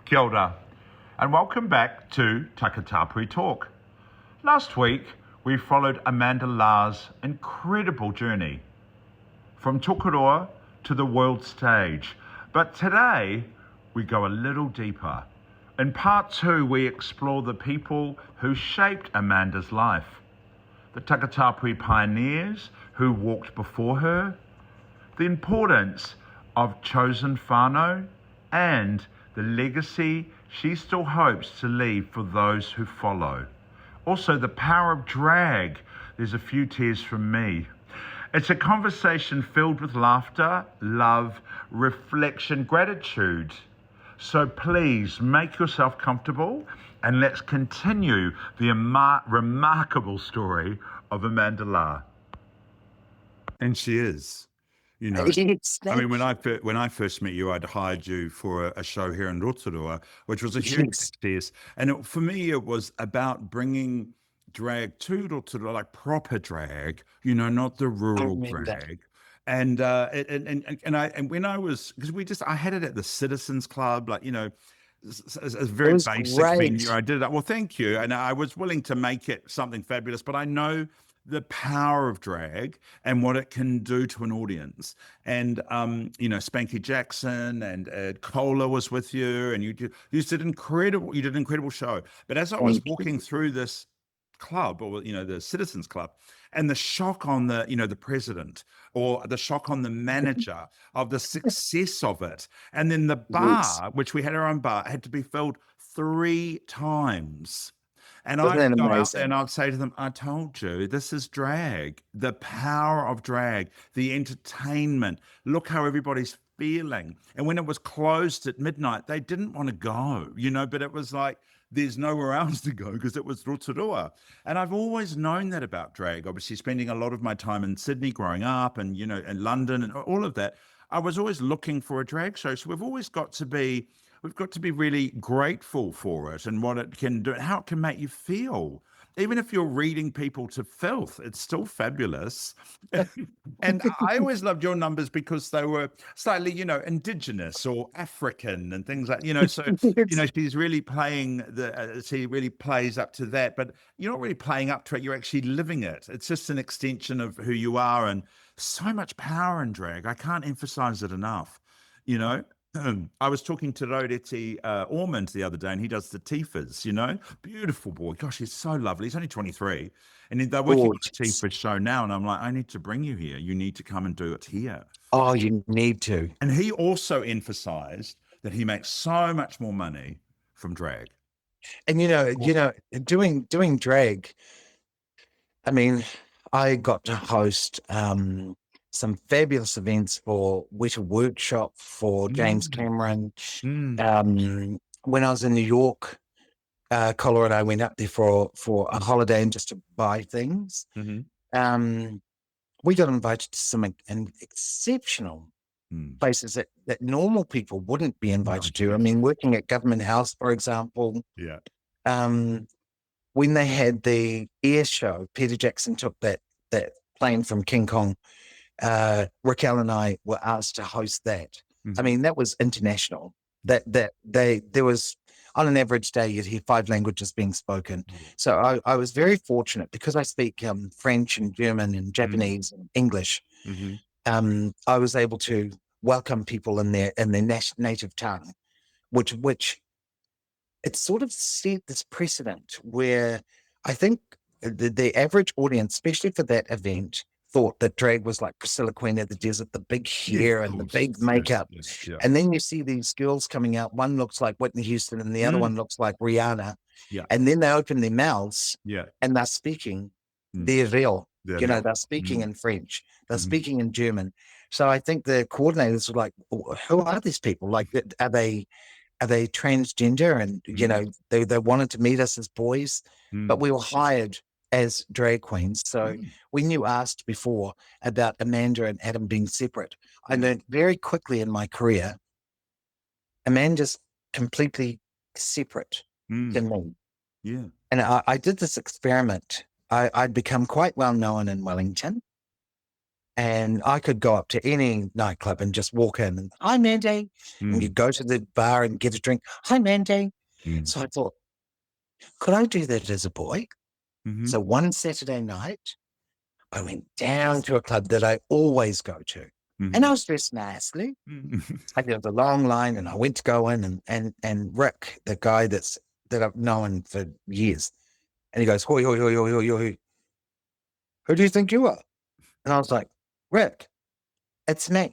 Kia ora, and welcome back to Takatāpui Talk. Last week, we followed Amanda La's incredible journey from Tokoroa to the world stage. But today, we go a little deeper. In part 2, we explore the people who shaped Amanda's life, the Takatāpui pioneers who walked before her, the importance of chosen whānau, and the legacy she still hopes to leave for those who follow. Also, the power of drag. There's a few tears from me. It's a conversation filled with laughter, love, reflection, gratitude. So please make yourself comfortable and let's continue the remarkable story of Amanda La. And she is. You know, I mean, when I first met you, I'd hired you for a show here in Rotorua, which was a huge success. And for me, it was about bringing drag to Rotorua, like proper drag, you know, not the rural drag. And when I was, because I had it at the Citizens Club, like, you know, a very basic venue. I did that. Well, thank you. And I was willing to make it something fabulous, but I know the power of drag and what it can do to an audience. And, you know, Spanky Jackson and Cola was with you, and you did an incredible show. But as I was walking through this club, or, you know, the Citizens Club, and the shock on the, you know, the president, or the shock on the manager of the success of it. And then the bar, which we had our own bar, had to be filled 3 times. And I'd go out there and I'd say to them, I told you, this is drag, the power of drag, the entertainment. Look how everybody's feeling. And when it was closed at midnight, they didn't want to go, you know, but it was like, there's nowhere else to go because it was Rotorua. And I've always known that about drag, obviously spending a lot of my time in Sydney growing up and, you know, in London and all of that. I was always looking for a drag show. So we've got to be really grateful for it and what it can do and how it can make you feel. Even if you're reading people to filth, it's still fabulous. And I always loved your numbers because they were slightly, you know, indigenous or African and things like, you know, so, you know, she's really playing she really plays up to that, but you're not really playing up to it. You're actually living it. It's just an extension of who you are, and so much power in drag. I can't emphasize it enough, you know. I was talking to Rauretti Ormond the other day, and he does the Tifas, you know, beautiful boy. Gosh, he's so lovely. He's only 23, and they're working on the Tifa show now. And I'm like, I need to bring you here. You need to come and do it here. Oh, you need to. And he also emphasized that he makes so much more money from drag. And you know, doing drag. I mean, I got to host some fabulous events for Weta Workshop for James Cameron. When I was in New York, Cola and I went up there for a holiday and just to buy things. We got invited to some exceptional places that normal people wouldn't be invited to. I mean, working at Government House, for example. Yeah. When they had the air show, Peter Jackson took that plane from King Kong. Raquel and I were asked to host that. I mean, that was international. There was, on an average day, you'd hear 5 languages being spoken. So I was very fortunate because I speak French and German and Japanese and English. I was able to welcome people in their native tongue, which it sort of set this precedent where I think the average audience, especially for that event, thought that drag was like Priscilla Queen of the Desert, the big hair and the big makeup. Yeah. And then you see these girls coming out. One looks like Whitney Houston and the other one looks like Rihanna. Yeah. And then they open their mouths and they're speaking. They're real. They're speaking in French. They're speaking in German. So I think the coordinators were like, who are these people? Like, are they transgender? And, you know, they wanted to meet us as boys, but we were hired as drag queens. So when you asked before about Amanda and Adam being separate, I learned very quickly in my career, Amanda's completely separate than me. Yeah. And I did this experiment. I'd become quite well known in Wellington. And I could go up to any nightclub and just walk in and, hi, Mandy. And you go to the bar and get a drink. Hi, Mandy. So I thought, could I do that as a boy? So one Saturday night, I went down to a club that I always go to. And I was dressed nicely. I did the long line and I went to go in and Rick, the guy that I've known for years, and he goes, hoi, hoi, hoi, hoi, hoi, hoi. Who do you think you are? And I was like, Rick, it's me.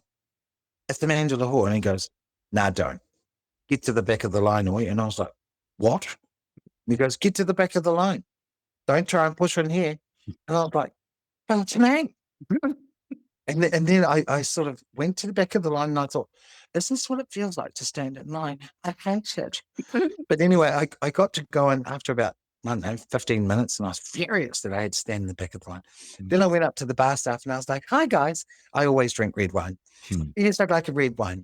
It's the man to the whore. And he goes, nah, don't. Get to the back of the line, oi. And I was like, what? And he goes, get to the back of the line. Don't try and push in here. And I was like, well, it's me. And then I sort of went to the back of the line and I thought, is this what it feels like to stand in line? I hate it. But anyway, I got to go in after about, I don't know, 15 minutes, and I was furious that I had to stand in the back of the line. Then I went up to the bar staff and I was like, hi, guys. I always drink red wine. Yes, I'd like a red wine.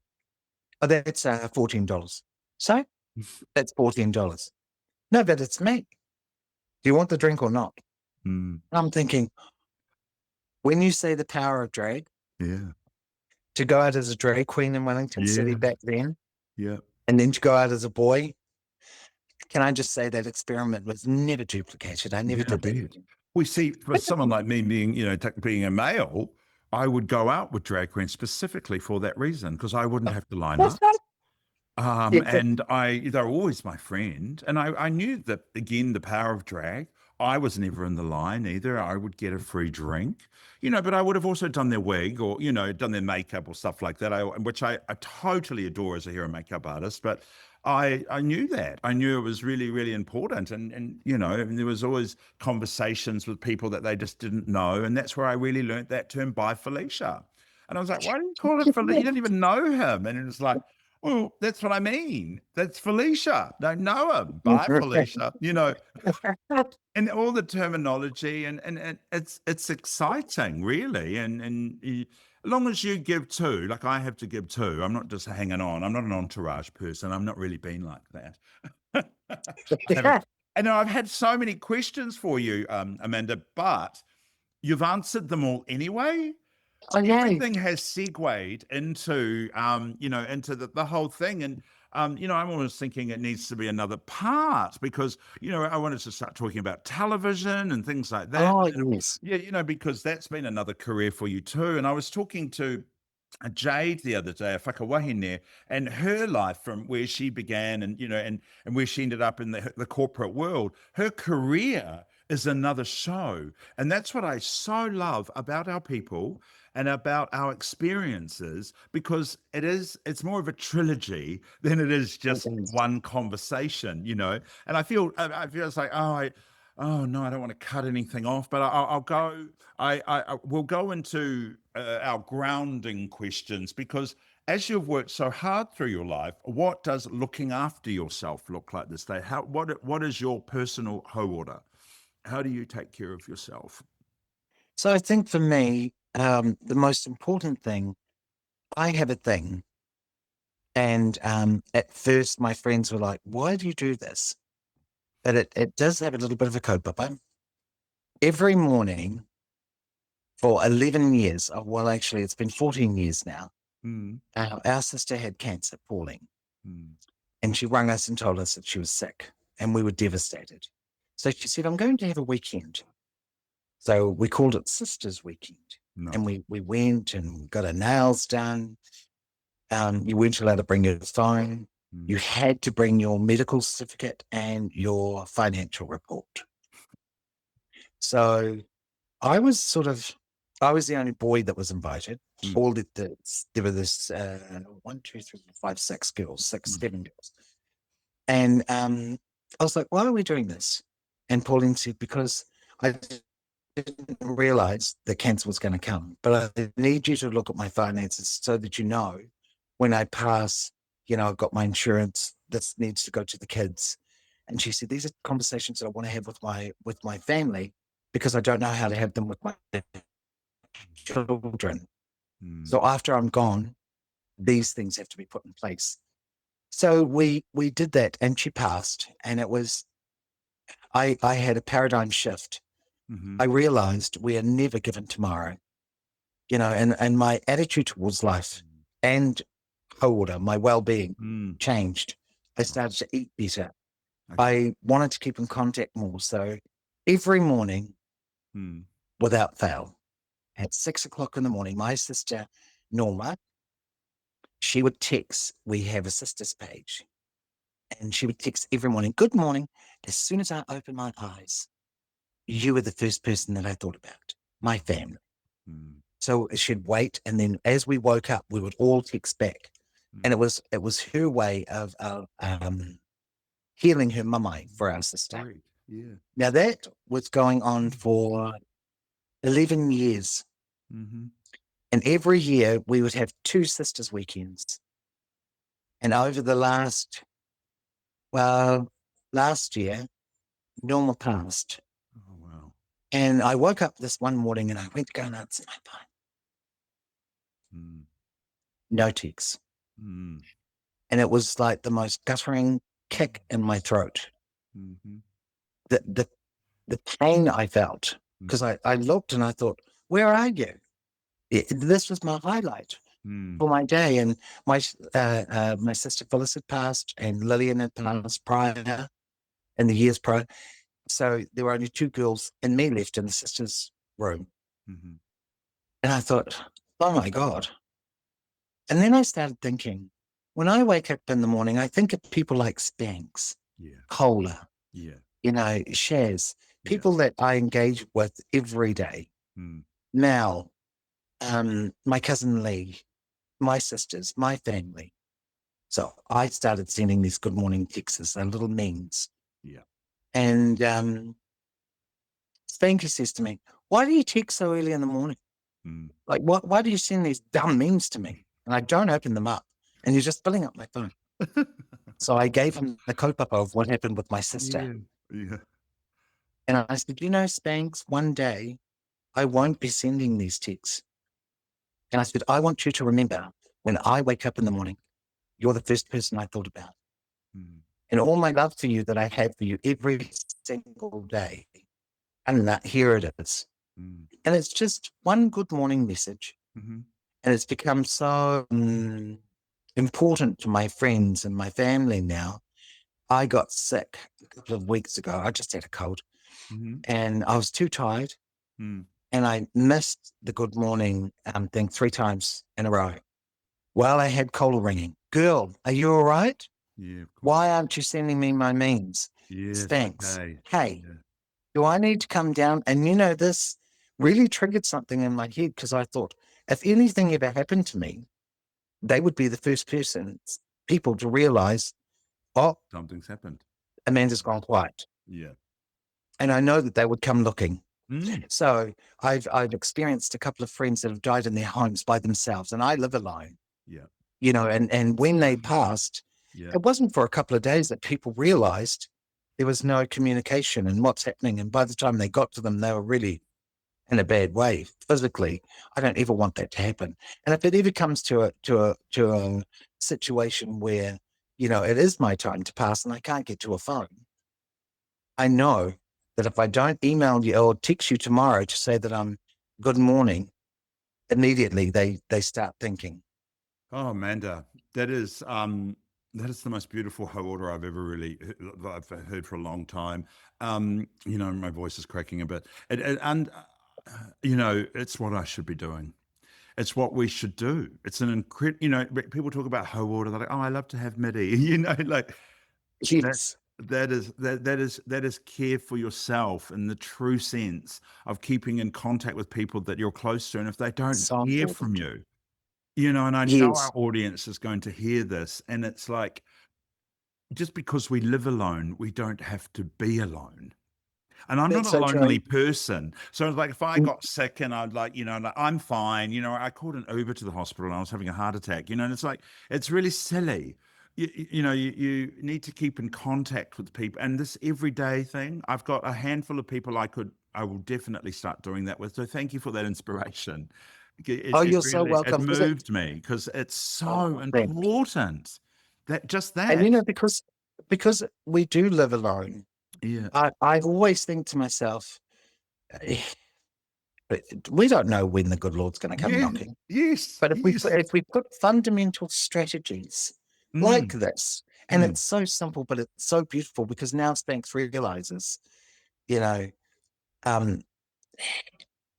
Oh, that's $14. So that's $14. No, but it's me. Do you want the drink or not? I'm thinking, when you say the power of drag, to go out as a drag queen in Wellington City back then, and then to go out as a boy, can I just say that experiment was never duplicated? I never did that. We see, for someone like me being, being a male, I would go out with drag queens specifically for that reason, because I wouldn't have to line up. And they're always my friend. And I knew that, again, the power of drag. I was never in the line either. I would get a free drink, but I would have also done their wig or, done their makeup or stuff like that, which I totally adore as a hair and makeup artist. But I knew that. I knew it was really, really important. And there was always conversations with people that they just didn't know. And that's where I really learned that term, by Felicia. And I was like, why do you call it Felicia? You don't even know him. And it was like, well, that's what I mean. That's Felicia. Don't know him. Bye, Felicia. And all the terminology, and it's exciting, really. And as long as you give too, like I have to give too. I'm not just hanging on. I'm not an entourage person. I'm not really been like that. And I've had so many questions for you, Amanda, but you've answered them all anyway. Everything has segued into, into the whole thing. And, I'm always thinking it needs to be another part because, I wanted to start talking about television and things like that. Oh, yes. Yeah, because that's been another career for you too. And I was talking to Jade the other day, a whakawahine, and her life from where she began and, and where she ended up in the corporate world. Her career is another show. And that's what I so love about our people and about our experiences, because it's more of a trilogy than it is just one conversation, And I feel it's like, oh no, I don't want to cut anything off, but I'll go. We'll go into our grounding questions, because as you've worked so hard through your life, what does looking after yourself look like this day? What is your personal hauora? How do you take care of yourself? So I think for me, the most important thing, I have a thing. And at first my friends were like, why do you do this? But it does have a little bit of a kaupapa. Every morning for 11 years, well, actually, it's been 14 years now, our sister had cancer, Pauline. And she rang us and told us that she was sick, and we were devastated. So she said, I'm going to have a weekend. So we called it Sisters Weekend. And we went and got our nails done. You weren't allowed to bring your phone. You had to bring your medical certificate and your financial report. So I was the only boy that was invited. All there were this 1, 2, 3, 4, 5, 6 girls, 7 girls. And I was like, why are we doing this? And Pauline said, because I didn't realize that cancer was going to come, but I need you to look at my finances so that when I pass, I've got my insurance. This needs to go to the kids. And she said, these are conversations that I want to have with my family, because I don't know how to have them with my children. So after I'm gone, these things have to be put in place. So we did that, and she passed, and it was, I had a paradigm shift. I realized we are never given tomorrow. you know, and my attitude towards life and hauora, my well-being changed. I started to eat better. I wanted to keep in contact more. So every morning, without fail, at 6 o'clock in the morning, my sister, Norma, she would text. We have a sisters page, and she would text every morning, "Good morning. As soon as I open my eyes, you were the first person that I thought about, my family." So she'd wait, and then as we woke up, we would all text back, and it was her way of healing her mamai for our sister. Great. Yeah. Now that was going on for 11 years. And every year we would have 2 sisters weekends. And over the last year, Norma passed. Oh, wow. And I woke up this one morning and I went to go and answer my phone. No text. And it was like the most guttering kick in my throat. The pain I felt, because I looked and I thought, where are you? This was my highlight for my day. And my sister Phyllis had passed and Lillian had passed prior in the years prior. So there were only 2 girls and me left in the sisters' room. And I thought, oh my God. And then I started thinking, when I wake up in the morning, I think of people like Spanks, Cola, you know, Shaz, people that I engage with every day. Now, my cousin Lee, my sisters, my family. So I started sending these good morning texts, little memes. And Spanky says to me, "Why do you text so early in the morning? Like, why do you send these dumb memes to me?" And I don't open them up. And he's just filling up my phone. So I gave him the kaupapa of what happened with my sister. And I said, you know, Spanks, one day I won't be sending these texts. And I said, I want you to remember when I wake up in the morning, you're the first person I thought about. And all my love for you that I have for you every single day. And that here it is. And it's just one good morning message. And it's become so important to my friends and my family now. I got sick a couple of weeks ago. I just had a cold and I was too tired. And I missed the good morning thing 3 times in a row. While I had cola ringing. Girl, are you all right? Why aren't you sending me my memes? Thanks. Okay. Hey, do I need to come down? And you know, this really triggered something in my head because I thought, if anything ever happened to me, they would be the first people to realize, oh, Something's happened. Amanda's gone quiet. And I know that they would come looking. So I've experienced a couple of friends that have died in their homes by themselves, and I live alone. You know, and when they passed, it wasn't for a couple of days that people realized there was no communication and what's happening. And by the time they got to them, they were really in a bad way physically. I don't ever want that to happen. And if it ever comes to a situation where, you know, it is my time to pass and I can't get to a phone, I know that if I don't email you or text you tomorrow to say that I'm good morning, immediately they start thinking. Oh, Amanda, that is the most beautiful hauora I've ever I've heard for a long time. You know, my voice is cracking a bit, and you know, it's what I should be doing. It's what we should do. It's an incredible. You know, people talk about hauora. They're like, "Oh, I love to have midi." You know, like Yes. that is care for yourself in the true sense of keeping in contact with people that you're close to, and if they don't hear from you. You know, and I know our audience is going to hear this, and it's like, just because we live alone, we don't have to be alone. And I'm not a lonely person. So it's like, if I got sick and I'd like, you know, like, I'm fine, you know, I called an Uber to the hospital and I was having a heart attack, you know, and it's like, it's really silly. You know, you need to keep in contact with people. And this everyday thing, I've got a handful of people I will definitely start doing that with. So thank you for that inspiration. You're so welcome. It moved me because it's so important that. And you know, because we do live alone. Yeah. I always think to myself, But we don't know when the good Lord's going to come knocking. Yes. But if we put fundamental strategies like this, and it's so simple, but it's so beautiful, because now Spanx realizes, you know,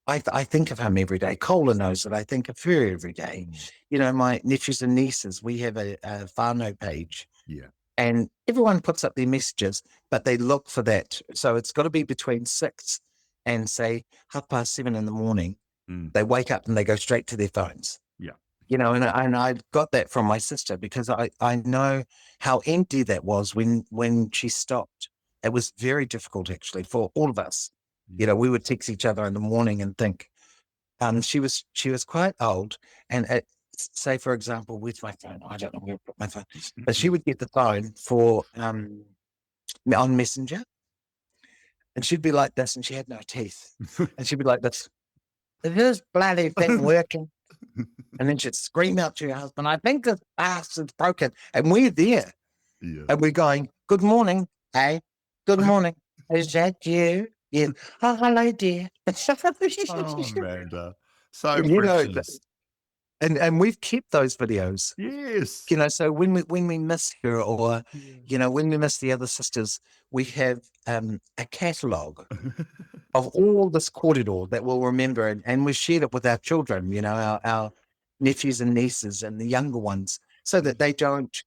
I think of him every day. Cola knows that I think of her every day. You know, my nephews and nieces, we have a whānau page. Yeah. And everyone puts up their messages, but they look for that. So it's got to be between 6 and say 7:30 in the morning. They wake up and they go straight to their phones. Yeah. You know, and I got that from my sister, because I know how empty that was when she stopped. It was very difficult, actually, for all of us. You know, we would text each other in the morning and think. She was quite old, and say, for example, with my phone, I don't know where to put my phone, but she would get the phone for on Messenger, and she'd be like this, and she had no teeth, and she'd be like this. This bloody thing working. And then she'd scream out to her husband, I think this bastard's broken. And we're there. Yeah. And we're going, good morning. Hey, good morning. Is that you? Yes. Oh, hello, dear. Oh, Amanda. So You know, precious. and we've kept those videos. Yes. You know, so when we miss her, or, you know, when we miss the other sisters, we have a catalogue of all this corridor that we'll remember, and we shared it with our children, you know, our nephews and nieces and the younger ones, so that they don't,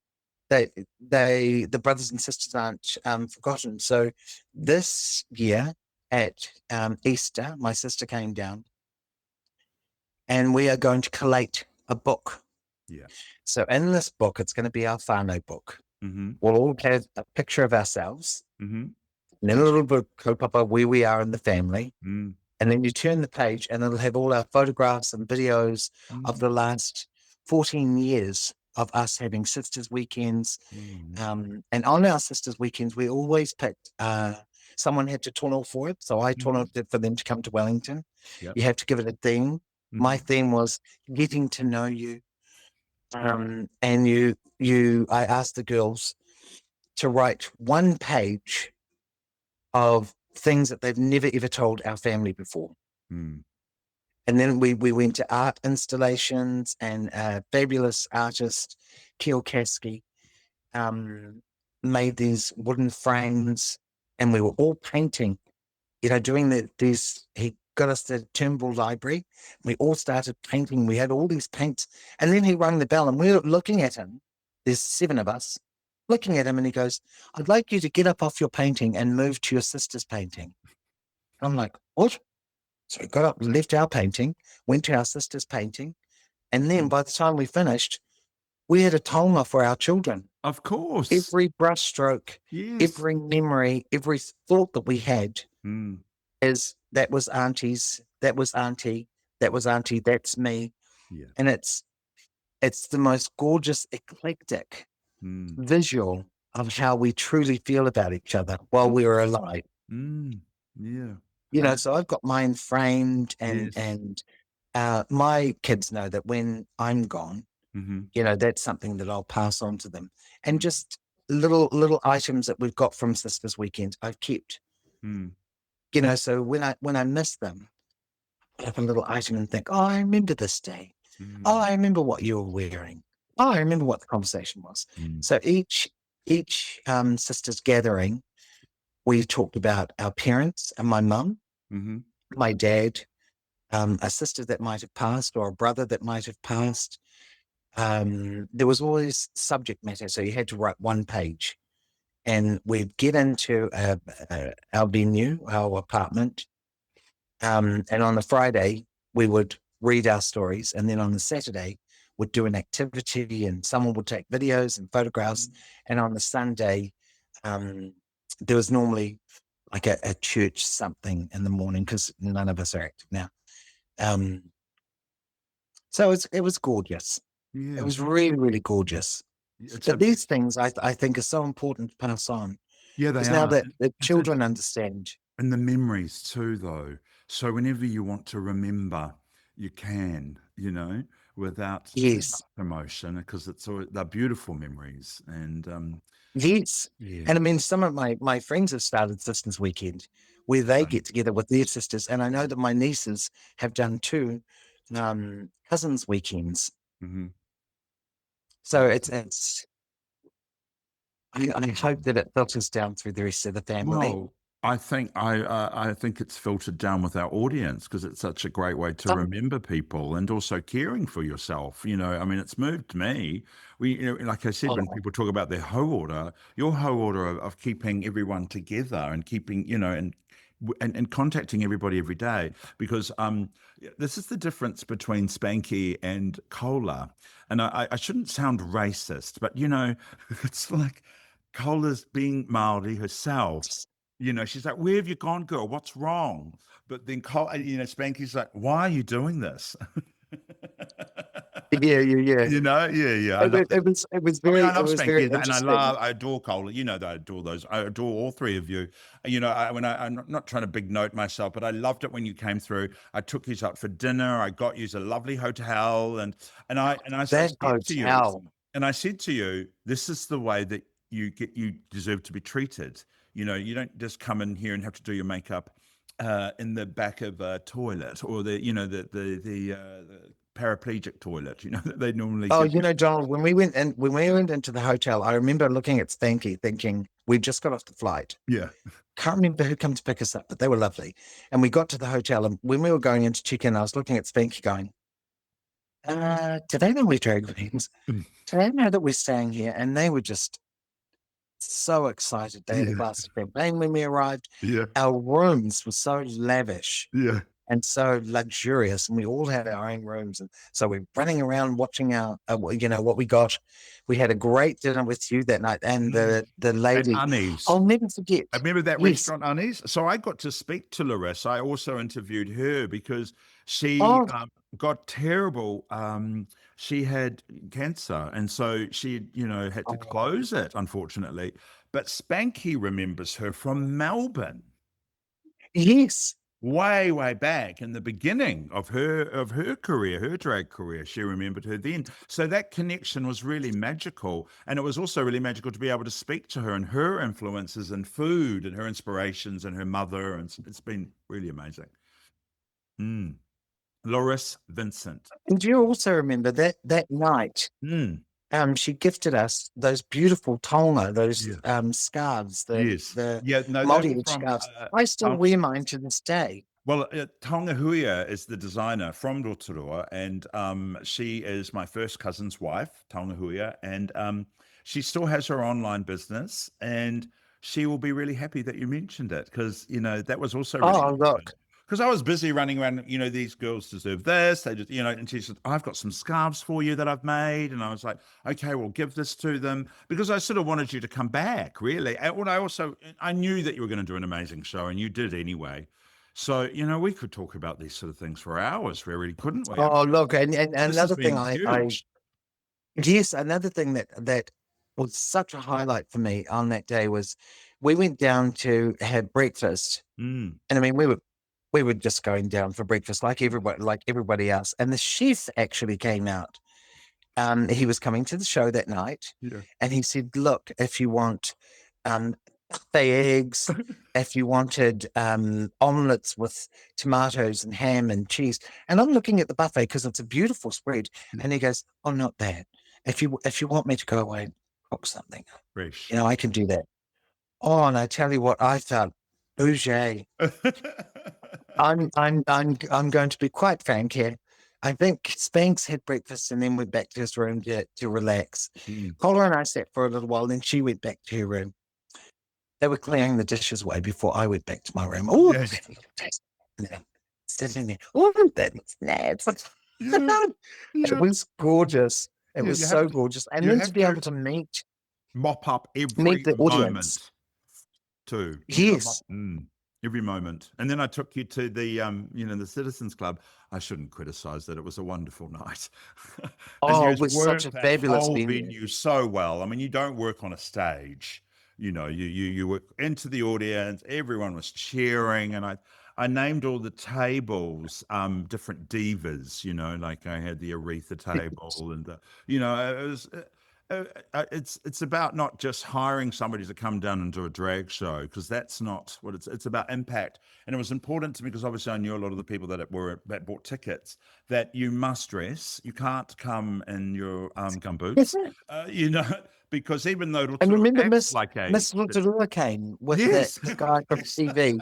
the brothers and sisters aren't forgotten. So this year at Easter, my sister came down, and we are going to collate a book. Yeah. So in this book, it's going to be our whānau book. We'll all have a picture of ourselves, and then a little bit of kaupapa where we are in the family. And then you turn the page, and it'll have all our photographs and videos of the last 14 years of us having sisters' weekends. And on our sisters' weekends, we always picked, someone had to tono for it. So I tonoed it for them to come to Wellington. Yep. You have to give it a theme. My theme was getting to know you. And I asked the girls to write one page of things that they've never ever told our family before. And then we went to art installations, and a fabulous artist, Keel Kasky, made these wooden frames, and we were all painting, you know, doing these, he got us the Turnbull Library. We all started painting. We had all these paints, and then he rang the bell, and we were looking at him. There's 7 of us looking at him, and he goes, I'd like you to get up off your painting and move to your sister's painting. I'm like, what? So we got up, left our painting, went to our sister's painting, and then by the time we finished, we had a taonga for our children. Of course. Every brushstroke, every memory, every thought that we had is, that was auntie's, that was auntie, that was auntie, that's me. Yeah. And it's the most gorgeous, eclectic visual of how we truly feel about each other while we were alive. Yeah. You know, so I've got mine framed, and my kids know that when I'm gone, you know, that's something that I'll pass on to them. And just little items that we've got from Sisters Weekend, I've kept. You know, so when I miss them, I have a little item and think, oh, I remember this day. Oh, I remember what you were wearing. Oh, I remember what the conversation was. So each sisters gathering, we talked about our parents and my mum, my dad, a sister that might have passed, or a brother that might have passed. There was always subject matter, so you had to write one page, and we'd get into our venue, our apartment, and on the Friday we would read our stories, and then on the Saturday we'd do an activity, and someone would take videos and photographs, and on the Sunday there was normally like a church something in the morning, because none of us are active now. So it was gorgeous. It was really, really gorgeous. But these things I think are so important to pass on. Yeah, they are. Now that the children understand. And the memories too, though. So whenever you want to remember, you can, you know, without emotion, because they're beautiful memories. And yes. And I mean, some of my friends have started Sisters Weekend where they get together with their sisters. And I know that my nieces have done 2 cousins weekends. Mm-hmm. So I hope that it filters down through the rest of the family. Well, I think it's filtered down with our audience because it's such a great way to remember people and also caring for yourself. I mean, it's moved me. Like I said, when people talk about their hauora, your hauora of keeping everyone together and keeping, and contacting everybody every day, because this is the difference between Spanky and Cola. And I shouldn't sound racist, but it's like Cola's being Maori herself. She's like, "Where have you gone, girl? What's wrong?" But then Spanky's like, "Why are you doing this?" Yeah. Yeah. It was very, I love it was very Spanky, and interesting. I adore Cola. That I adore those. I adore all 3 of you. I'm not trying to big note myself, but I loved it when you came through. I took you out for dinner. I got you a lovely hotel, and I said to you, this is the way that you deserve to be treated. You don't just come in here and have to do your makeup in the back of a toilet or the paraplegic toilet, that they normally. Oh, Donald, when we went into the hotel, I remember looking at Spanky thinking, we just got off the flight. Yeah. Can't remember who came to pick us up, but they were lovely. And we got to the hotel, and when we were going in to check in, I was looking at Spanky going, do they know we're drag queens? Do they know that we're staying here? And they were just so excited. They had a glass of champagne when we arrived. Yeah. Our rooms were so lavish. Yeah. And so luxurious, and we all had our own rooms, and so we're running around watching our, what we got. We had a great dinner with you that night, and the lady. Annie's. I'll never forget. I remember that restaurant, Annie's. So I got to speak to Larissa. I also interviewed her because she got terrible. She had cancer, and so she, had to close it, unfortunately. But Spanky remembers her from Melbourne. Yes. Way back in the beginning of her career, her drag career. She remembered her then. So that connection was really magical. And it was also really magical to be able to speak to her and her influences and food and her inspirations and her mother. And it's been really amazing. Loris Vincent. And do you also remember that night? She gifted us those beautiful tonga, those scarves, the Māori scarves. I still wear mine to this day. Well, Tonga Huia is the designer from Rotorua, and she is my first cousin's wife, Tonga Huia, and she still has her online business, and she will be really happy that you mentioned it, because, that was also really look. Because I was busy running around, these girls deserve this. They just, and she said, I've got some scarves for you that I've made. And I was like, okay, we'll give this to them, because I sort of wanted you to come back, really. And I knew that you were going to do an amazing show, and you did anyway. So, we could talk about these sort of things for hours, really, couldn't we? Oh, look, and another thing another thing that was such a highlight for me on that day was we went down to have breakfast. And I mean, we were just going down for breakfast like everybody else. And the chef actually came out. He was coming to the show that night, and he said, look, if you want eggs, if you wanted omelets with tomatoes and ham and cheese. And I'm looking at the buffet because it's a beautiful spread. And he goes, oh, not that. If you want me to go away and cook something, fresh, I can do that. Oh, and I tell you what, I felt bougie. I'm going to be quite frank here. I think Spanks had breakfast and then went back to his room to relax. Paula and I sat for a little while, then she went back to her room. They were clearing the dishes away before I went back to my room. Oh, sitting there. Oh, that's nice. It was gorgeous. It was so gorgeous. And then to be able to mop up every the audience too. Yes. Every moment. And then I took you to the the Citizens Club. I shouldn't criticize that. It was a wonderful night. It was such a fabulous venue so well. I mean, you don't work on a stage. You work into the audience. Everyone was cheering, and I named all the tables different divas. Like I had the Aretha table, and it it's about not just hiring somebody to come down and do a drag show, because that's not what it's about. Impact. And it was important to me because obviously I knew a lot of the people that bought tickets, that you must dress. You can't come in your gumboots, you know, because even though And Rotorua remember, acts like Miss Rotorua came with yes, that guy from TV.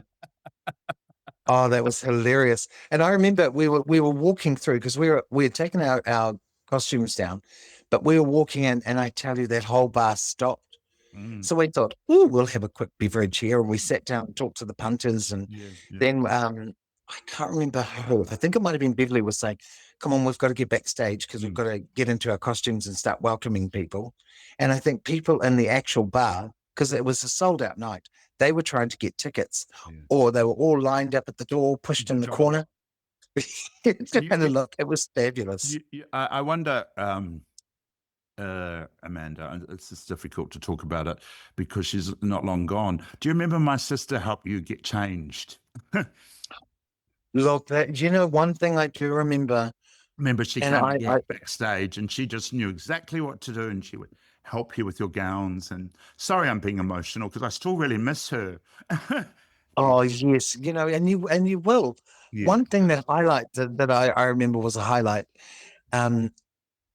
Oh, that was hilarious. And I remember we were walking through, because we had taken our costumes down, but we were walking in, and I tell you, that whole bar stopped. So we thought, oh, we'll have a quick beverage here. And we sat down and talked to the punters. And then I can't remember who. I think it might have been Beverly was saying, come on, we've got to get backstage because we've got to get into our costumes and start welcoming people. And I think people in the actual bar, because it was a sold out night, they were trying to get tickets, or they were all lined up at the door, pushed in the corner. And look, it was fabulous. I wonder, Amanda, and it's just difficult to talk about it because she's not long gone. Do you remember my sister helped you get changed? Look, you know, one thing I do remember. Remember, she came backstage, and she just knew exactly what to do, and she would help you with your gowns. And sorry, I'm being emotional because I still really miss her. Oh yes, you know, and you will. One thing that I remember was a highlight.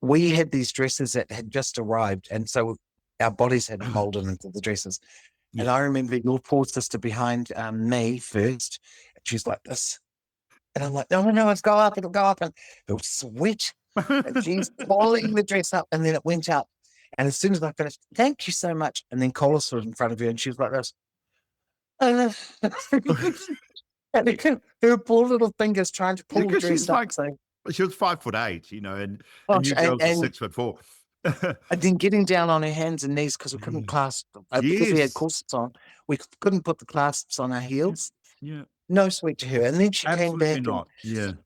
We had these dresses that had just arrived, and so our bodies had molded into the dresses. And I remember your poor sister behind me first, and she's like this, and I'm like, no, it'll go up, and it was sweat, and she's pulling the dress up, and then it went up, and as soon as I finished, thank you so much, and then Cola stood in front of her, and she was like this. And her poor little fingers trying to pull the dress up. She was 5'8", you know, and you and, girls are 6'4". And then getting down on her hands and knees because we couldn't clasp them. Because we had corsets on, we couldn't put the clasps on our heels. No sweat to her. And then she came back. Not.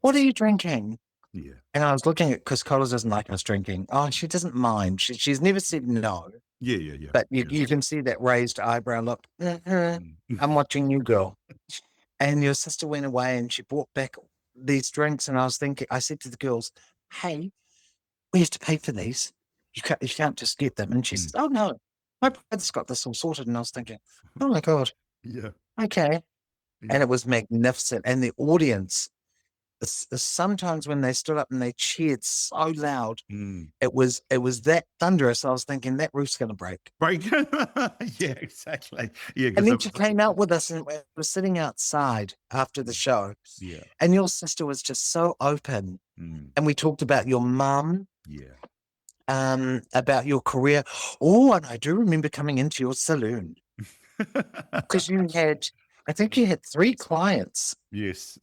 What are you drinking? Yeah. And I was looking at, because Cola doesn't like us drinking. Oh, she doesn't mind. She's never said no. Yeah. But you can see that raised eyebrow look. I'm watching you, girl. And your sister went away and she brought back these drinks. And I said to the girls, hey, we have to pay for these. You can't just get them. And she says, oh no, my brother's got this all sorted. And I was thinking, oh my God. Yeah. Okay. And it was magnificent. And the audience, sometimes when they stood up and they cheered so loud, it was that thunderous. I was thinking that roof's going to break. Yeah, exactly. Yeah. And then she came out with us, and we were sitting outside after the show. Yeah. And your sister was just so open. And we talked about your mum. Yeah. About your career. Oh, and I do remember coming into your saloon because I think you had 3 clients. Yes.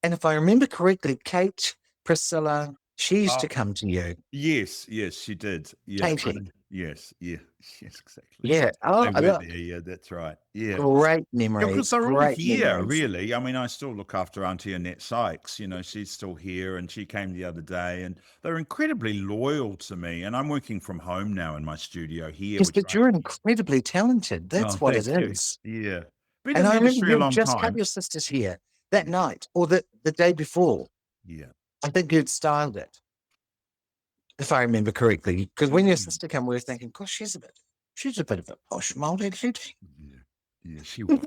And if I remember correctly, Kate, Priscilla, she used to come to you. Yes, she did. Yeah. Katie. Yes, exactly. Yeah. Oh, yeah, that's right. Yeah. Great memories. Because they're all here, really. I mean, I still look after Auntie Annette Sykes. You know, she's still here, and she came the other day, and they're incredibly loyal to me. And I'm working from home now in my studio here. Yes, but you're incredibly talented. That's what it is. Yeah. And I remember you just cut your sister's hair that night or the day before. Yeah. I think you'd styled it, if I remember correctly. Because when your sister came, we were thinking, gosh, she's a bit of a posh mold, isn't she? Yeah, she was.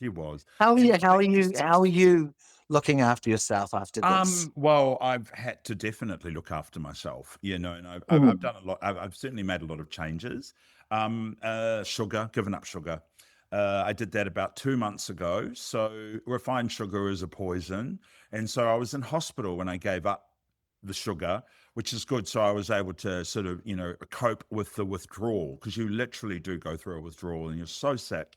She was. How are you looking after yourself after this? Well, I've had to definitely look after myself, you know, and I've done a lot. I've certainly made a lot of changes. Given up sugar. I did that about 2 months ago. So refined sugar is a poison. And so I was in hospital when I gave up the sugar, which is good. So I was able to sort of, you know, cope with the withdrawal, because you literally do go through a withdrawal and you're so sick.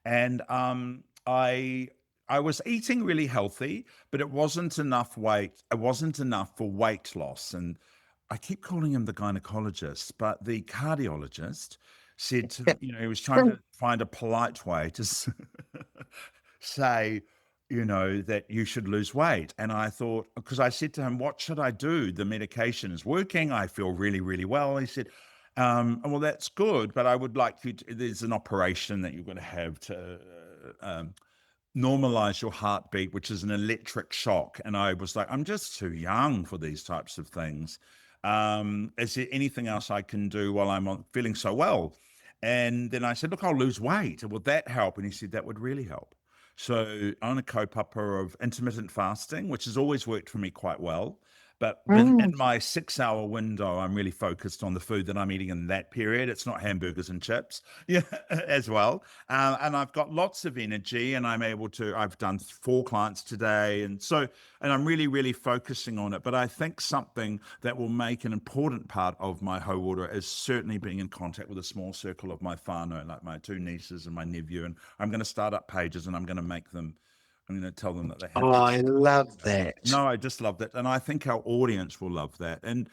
And I was eating really healthy, but it wasn't enough weight. It wasn't enough for weight loss. And I keep calling him the gynecologist, but the cardiologist said, you know, he was trying to find a polite way to say, you know, that you should lose weight. And I thought, because I said to him, what should I do? The medication is working. I feel really, really well. He said, well, that's good, but I would like you to, there's an operation that you're going to have to normalize your heartbeat, which is an electric shock. And I was like, I'm just too young for these types of things. Is there anything else I can do while I'm feeling so well? And then I said, look, I'll lose weight. Will that help? And he said, that would really help. So I'm a kaupapa of intermittent fasting, which has always worked for me quite well. But in my 6-hour window, I'm really focused on the food that I'm eating in that period. It's not hamburgers and chips, yeah, as well. And I've got lots of energy, and I've done 4 clients today. And I'm really, really focusing on it. But I think something that will make an important part of my hauora is certainly being in contact with a small circle of my whānau, like my 2 nieces and my nephew. And I'm going to start up pages, and I'm going to tell them that they have. Oh, I love that. No, I just love that. And I think our audience will love that. And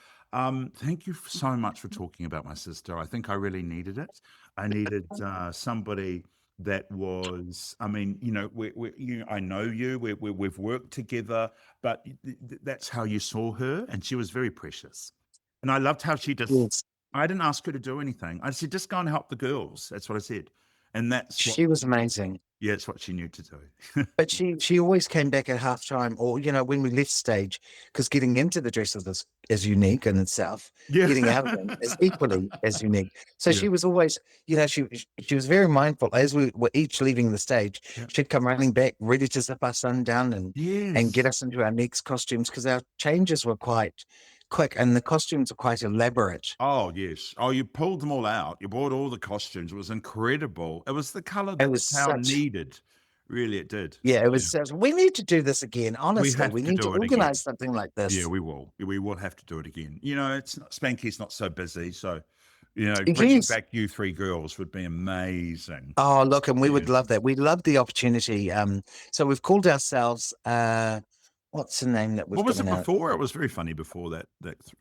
thank you so much for talking about my sister. I think I really needed it. I needed somebody that was, I mean, I know you, we've worked together, but that's how you saw her. And she was very precious. And I loved how she I didn't ask her to do anything. I said, just go and help the girls. That's what I said. And she was amazing. Yeah, it's what she knew to do. But she always came back at halftime, or when we left stage, because getting into the dress is unique in itself. Yeah. Getting out of them is equally as unique. So she was always, she was very mindful as we were each leaving the stage. Yeah. She'd come running back, ready to zip our son down and get us into our next costumes, because our changes were quite quick and the costumes are quite elaborate. Oh, yes. Oh, you pulled them all out. You bought all the costumes. It was incredible. It was the color that the town needed. Really, it did. Yeah, it was. We need to do this again. Honestly, we need to organize something like this. Yeah, we will. We will have to do it again. Spanky's not so busy, so bringing back you 3 girls would be amazing. Oh, look, and we would love that. We love the opportunity. So we've called ourselves. What's the name that we've What was it before? Out? It was very funny before that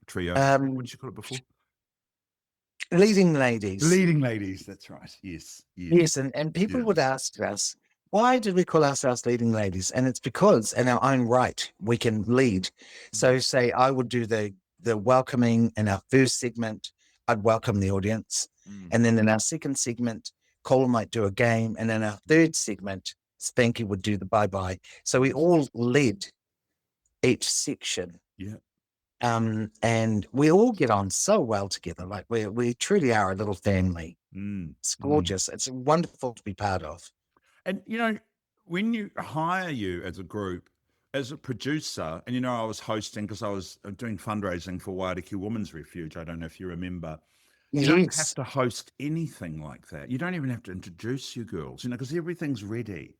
trio. What did you call it before? Leading Ladies. Leading Ladies. That's right. Yes. And people would ask us, why did we call ourselves Leading Ladies? And it's because in our own right, we can lead. So say I would do the welcoming in our first segment. I'd welcome the audience. And then in our second segment, Cole might do a game. And in our third segment, Spanky would do the bye-bye. So we all led each section. Yeah. And we all get on so well together. Like we truly are a little family. It's gorgeous. It's wonderful to be part of. And, when you hire you as a group, as a producer, and, I was hosting because I was doing fundraising for Waiariki Women's Refuge. I don't know if you remember. You don't have to host anything like that. You don't even have to introduce your girls, because everything's ready.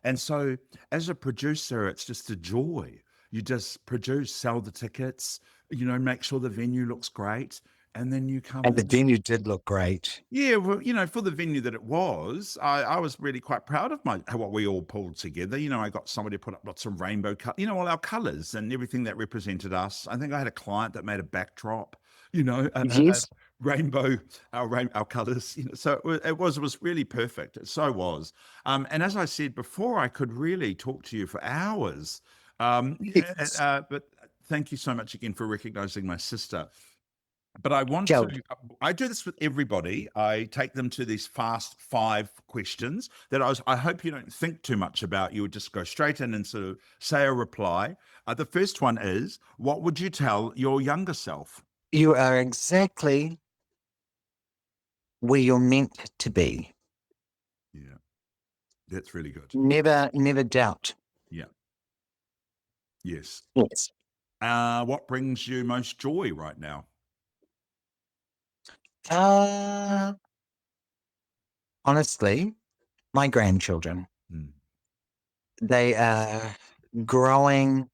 And so as a producer, it's just a joy. You just produce, sell the tickets, make sure the venue looks great. And then you come. And the venue did look great. Yeah, well, for the venue that it was, I was really quite proud of what we all pulled together. I got somebody to put up lots of rainbow all our colors and everything that represented us. I think I had a client that made a backdrop, rainbow, our colors. So it was really perfect. It so was. And as I said before, I could really talk to you for hours. But thank you so much again for recognizing my sister. But I do this with everybody. I take them to these fast 5 questions that I hope you don't think too much about. You would just go straight in and sort of say a reply. The first one is, what would you tell your younger self? You are exactly where you're meant to be. Yeah, that's really good. Never doubt. Yeah. Yes. Yes. What brings you most joy right now? Honestly, my grandchildren. They are growing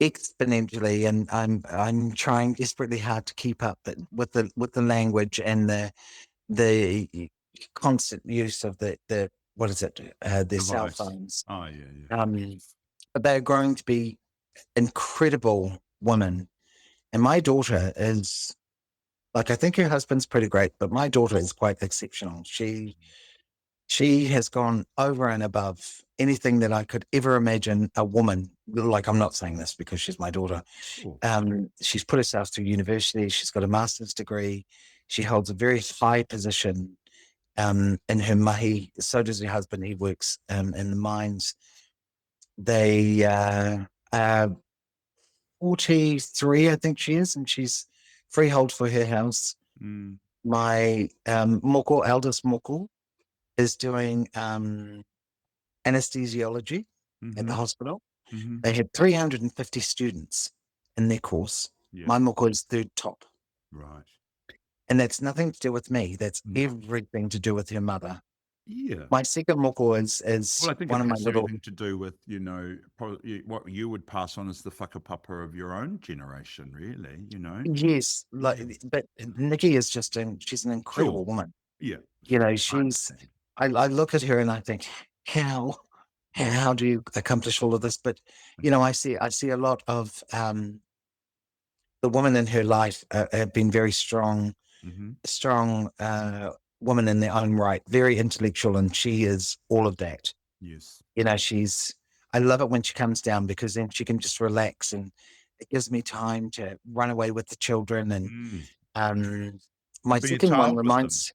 exponentially, and I'm trying desperately hard to keep up with the language and the constant use of the what is it? Their cell phones. Oh yeah. But they're growing to be incredible women, and my daughter is. Like, I think her husband's pretty great, but my daughter is quite exceptional. She has gone over and above anything that I could ever imagine a woman, like, I'm not saying this because she's my daughter. Sure. She's put herself through university. She's got a master's degree. She holds a very high position in her mahi. So does her husband. He works in the mines. They are 43, I think she is, and she's freehold for her house. Mm. My moko, eldest moko, is doing anesthesiology at the hospital. They had 350 students in their course. Yeah. My moko is third top. Right. And that's nothing to do with me. That's everything to do with her mother. Yeah. My second moko is Well, I think one it of my has little... everything to do with, you know, probably what you would pass on as the whakapapa of your own generation, really, you know? Yes, like, but Nikki is just she's an incredible woman. Yeah. You know, Understand. I look at her and I think, how do you accomplish all of this? But, you know, I see a lot of the women in her life have been very strong, women in their own right, very intellectual, and she is all of that. Yes. You know, I love it when she comes down, because then she can just relax, and it gives me time to run away with the children. And my Be a second one child with them. reminds,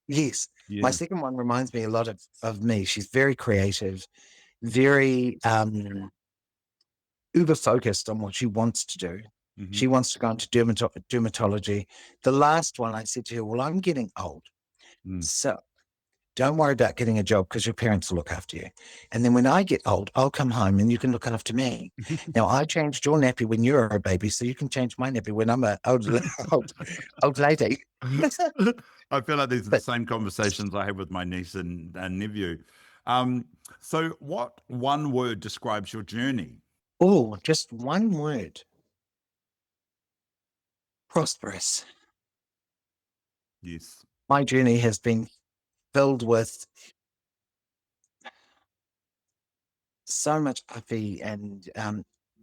yes, my second one reminds me a lot of me. She's very creative, very uber focused on what she wants to do. She wants to go into dermatology. The last one, I said to her, well, I'm getting old. So don't worry about getting a job, because your parents will look after you. And then when I get old, I'll come home and you can look after me. Now, I changed your nappy when you were a baby, so you can change my nappy when I'm an old lady. I feel like these are the same conversations I have with my niece and nephew. So what one word describes your journey? Oh, just one word. Prosperous. Yes. My journey has been filled with so much happy, and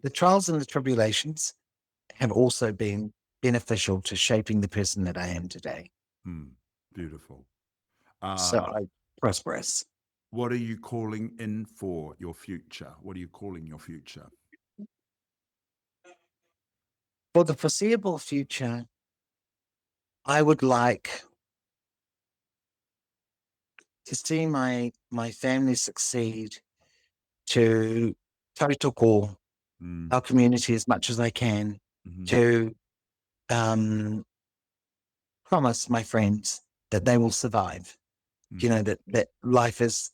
the trials and the tribulations have also been beneficial to shaping the person that I am today. Beautiful. So prosperous. What are you calling in for your future? What are you calling your future? For the foreseeable future, I would like to see my family succeed, to tautoko our community as much as I can, to promise my friends that they will survive. You know, that life is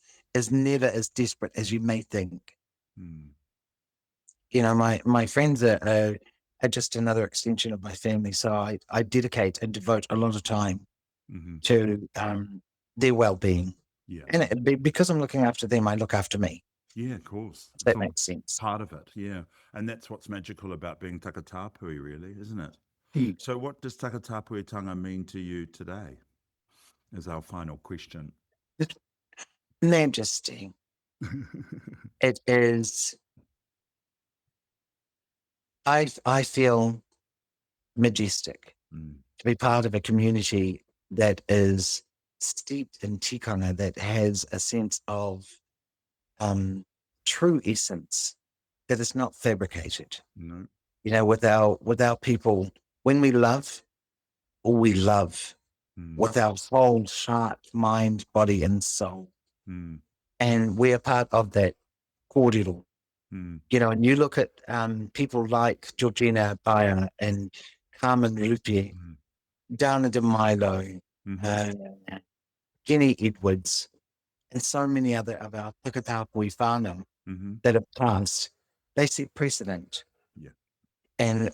never as desperate as you may think. You know, my friends are just another extension of my family. So I dedicate and devote a lot of time to their well-being. Yeah. And because I'm looking after them, I look after me. Yeah, of course. That makes sense. Part of it, yeah. And that's what's magical about being Takatāpui, really, isn't it? So what does Takatāpuitanga mean to you today? Is our final question. Majesty. It is... I feel majestic to be part of a community that is steeped in tikanga, that has a sense of true essence, that is not fabricated. No. You know, with our people, when we love with our whole heart, mind, body, and soul. And we are part of that kōrero. You know, and you look at people like Georgina Baia and Carmen Rupier, Dana de Milo, Jenny Edwards, and so many other of our Takatāpui whānau that have passed. They set precedent. Yeah. And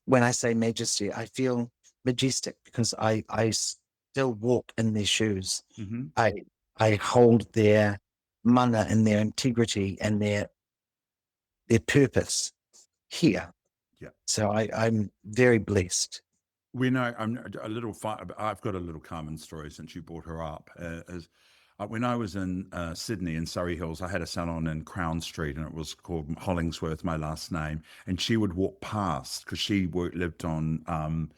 when I say majesty, I feel majestic because I still walk in their shoes. I hold their mana and their integrity and their purpose here. Yeah. So I'm very blessed. We know I'm a little. I've got a little Carmen story since you brought her up. When I was in Sydney in Surrey Hills, I had a salon in Crown Street, and it was called Hollingsworth, my last name. And she would walk past because she lived on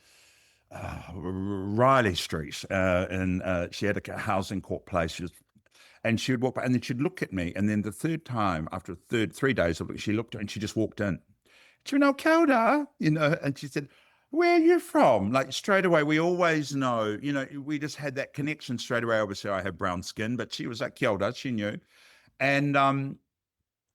Riley Street, and she had a house in Court Place. And she would walk by, and then she'd look at me, and then the third time, after 3 days, she looked and she just walked in. She went, "Oh, kia ora," you know, and she said, "Where are you from?" Like straight away, we always know, you know, we just had that connection straight away. Obviously, I have brown skin, but she was like, "Kia ora," she knew. And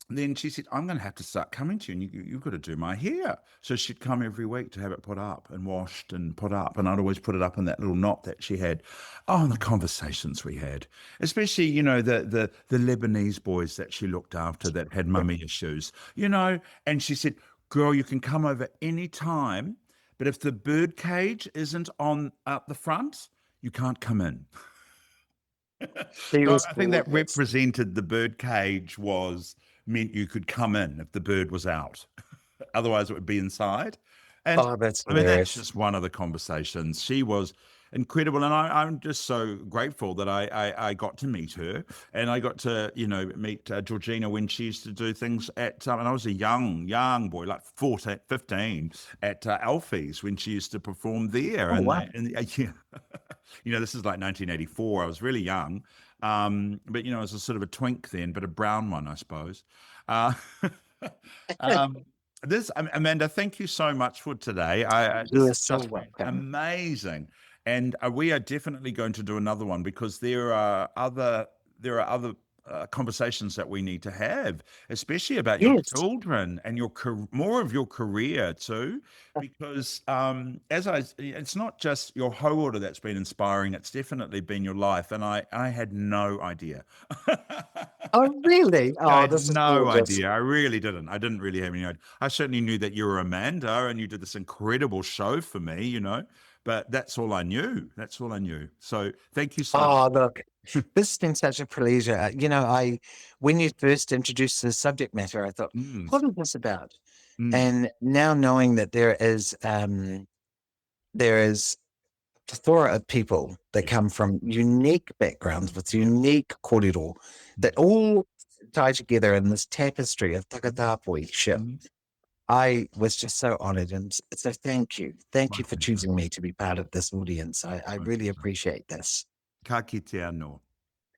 then she said, I'm going to have to start coming to you and you've got to do my hair. So she'd come every week to have it put up and washed and put up. And I'd always put it up in that little knot that she had. Oh, and the conversations we had, especially, you know, the Lebanese boys that she looked after that had mummy issues, you know, and she said, girl, you can come over any time, but if the bird cage isn't on up the front, you can't come in. So I think that represented the bird cage meant you could come in if the bird was out. Otherwise, it would be inside. And that's I mean, that's just one of the conversations. She was incredible, and I'm just so grateful that I got to meet her, and I got to, you know, meet Georgina when she used to do things at, and I was a young boy, like 14, 15, at Alfie's when she used to perform there. Oh, wow. Yeah. You know, this is like 1984. I was really young, but you know, I was a sort of a twink then, but a brown one, I suppose. Amanda, thank you so much for today. You're This so has been welcome. amazing, and we are definitely going to do another one because there are other conversations that we need to have, especially about your children and more of your career too, because it's not just your hauora that's been inspiring, it's definitely been your life, and I had no idea. Oh, really? Oh, I had this is no gorgeous. idea. I really didn't. I didn't really have any idea. I certainly knew that you were Amanda and you did this incredible show for me, you know, but that's all I knew. That's all I knew. So thank you so much. Oh, look, this has been such a pleasure. You know, when you first introduced the subject matter, I thought, what is this about? And now knowing that there is a plethora of people that come from unique backgrounds with unique kōrero that all tie together in this tapestry of Takatāpui-ship. I was just so honored, and so thank you. Thank you for choosing me to be part of this audience. I really appreciate this. Ka kite anō.